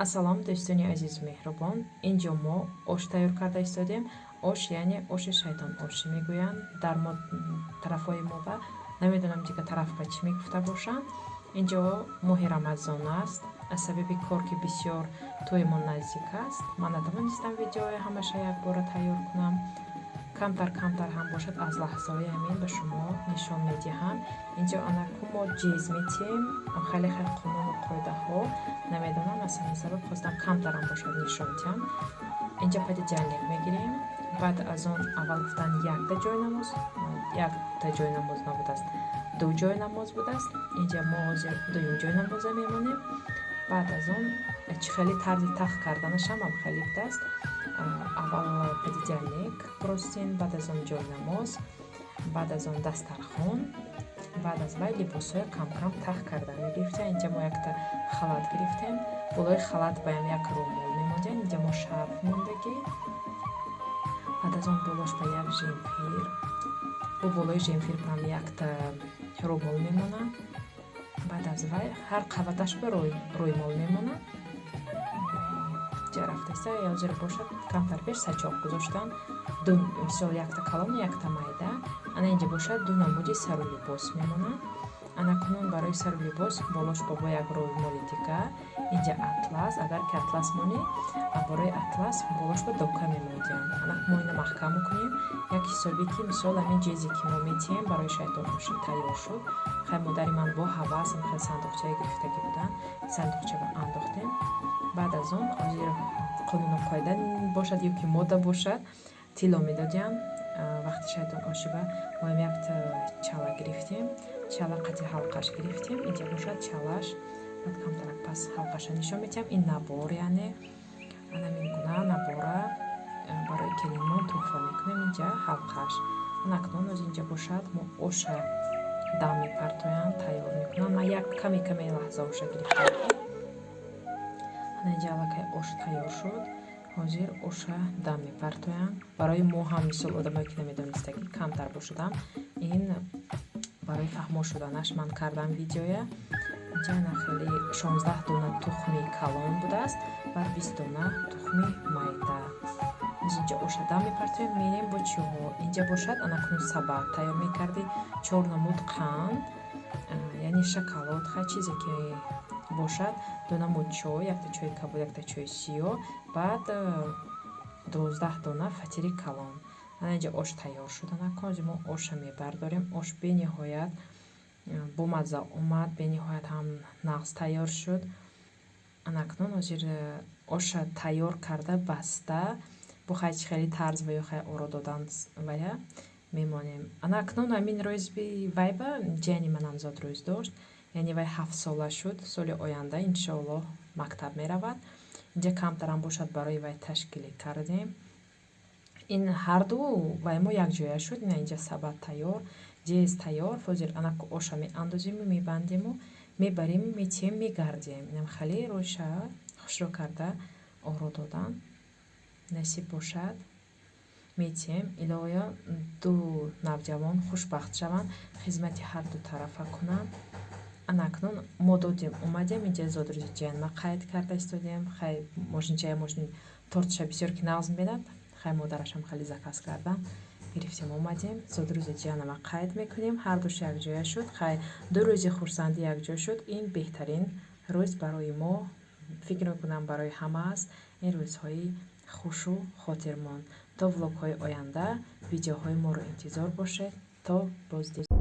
Ассалом дӯстони азизу меҳрубон. Инҷо мо ош тайёр карда истодем. Ош яъне оши шайтон оши мегӯянд. Дар мо тарафҳои моба намедонам дига тарафҳо чӣ мегуфта бошанд. Инҷо моҳи рамазон аст. Аз сабаби кор ки бисёр тӯймон наздик аст, ман натавонистам видеои ҳамаша якбора тайёр кунам. камтар ҳам бошад аз лаҳзаҳои амин ба шумо нишон медиҳам. Инҷо анаку мо ҷез метиҳем. хеле қонуну қоидаҳо намедонам, аз ҳамин сабаб хостам камтарам бошад нишон диҳам. инҷо падиҷалник мегирем. баъд аз он аввал гуфтан якта ҷойнамоз набудааст, ду ҷойнамоз будааст. инҷо мо ҳозир дуюм ҷойнамоза мемонем. баъд аз он хеле тарзи тахт карданашам хеле будааст. аввал падиҷалник простин, баъд аз он ҷойнамоз, баъд аз он дастархон, баъд аз вай либосҳои кам тахт карда мегирифтем. инҷа мо якта халат гирифтем. болои халат баям як румол мемондем. инҷа мо шарф мондагӣ. баъд аз он болош ба як жемфир, бо болои жемфир бам якта румол мемонад. баъд аз вай ҳар қабаташ ба рӯймол мемонад. рафтаиста ҳозир бошад камтар пеш сачоқ гузоштан ду мисол якта калон якта майда. ана инҷа бошад ду намуди сару либос мемонад. ана кунун барои сару либос болош бо як рӯймоли дигар. инҷа атлас, агар ки атлас монӣ, барои атлас болош ба дока мемонем. ана мо ина маҳкам мекунем. як ҳисоби ки мисол ҳамин ҷезе ки мо метиҳем барои шайтон оши тайёр шуд. хай модари ман бо ҳавас хел сандуқчаи гирифтагӣ будан, сандуқчаға андохтем. баъд аз он ҳозир қонуну қоида бошад ё ки модда бошад, тилло медодем. вақти шайтон ошиба моем якта чала гирифтем. чала қади ҳалқаш гирифтем. инҷа бошад чалаш. баъд камтарак пас ҳалқаша нишон метиҳам. ин набор яъне ана мин гуна набора барои келинмон тӯҳфа мекунем. инҷа ҳалқаш. ана акнун оз инҷа бошад мо оша дам мепартоям, тайёр мекунам. ман як каме лаҳза оша гирифтам. ана инҷа аллакай ош тайёр шуд. ҳозир оша дам мепартоям. барои мо ҳам мисол одамое ки намедониста ки камтар бошудам, ин барои фаҳмо шуданаш ман кардам видеоя. инҷа ана хеле 16 дона тухми калон будааст ва 20 дона тухми майда. инҷа оша дам мепартоям, мерем бо чӯҳо. инҷа бошад ана кунун сабак тайёр мекарди 4 намуд қанд, яъне шоколад ха чизе ки бошад, 2 намуд чой, якта чойи кабуд, якта чойи сиёҳ, баъд 12 дона фатири калон. ана инҷа ош тайёр шуд. ана ҳозир мо оша мебардорем. ош бениҳоят бомазза омад, бениҳоят ҳам нағз тайёр шуд. ана акнун ҳозир оша тайёр карда баста бо хайчи хеле тарз ва ё хай оро додан вая мемонем. ана акнун ҳамин рӯзи вайба ҷияни манам зод рӯз дошт, яъне вай 7 сола шуд. соли оянда иншоаллоҳ мактаб меравад. инҷа камтарам бошад барои вай ташкилӣ кардем. ин ҳарду вай мо якҷоя шуд. ина инҷа сабат тайёр, ҷез тайёр. ҳозир ана оша меандозиму мебандиму мебарим метиҳем мегардем. инам хеле роша хушро карда оро додан насиб бошад. метиҳем илоя ду навҷавон хушбахт шаванд, хизмати ҳар ду тарафа кунанд. ана акнун мо додем омадем. инҷа зод рӯзи ҷиянма қайд карда истодем. хай мошинчая мошини тортша бисёр ки нағз мебинад. Хай модарашам хеле заказ кардан. Гирифтем омадем. Зод рӯзи ҷиянама қайд мекунем. Ҳар душ якҷоя шуд. Хай ду рӯзи хурсандӣ якҷо шуд. Ин беҳтарин рӯз барои мо, фикр мекунам барои ҳама аст. Ин рӯзҳои хушу хотирмон. То влогҳои оянда видеоҳои моро интизор бошед. То боздид.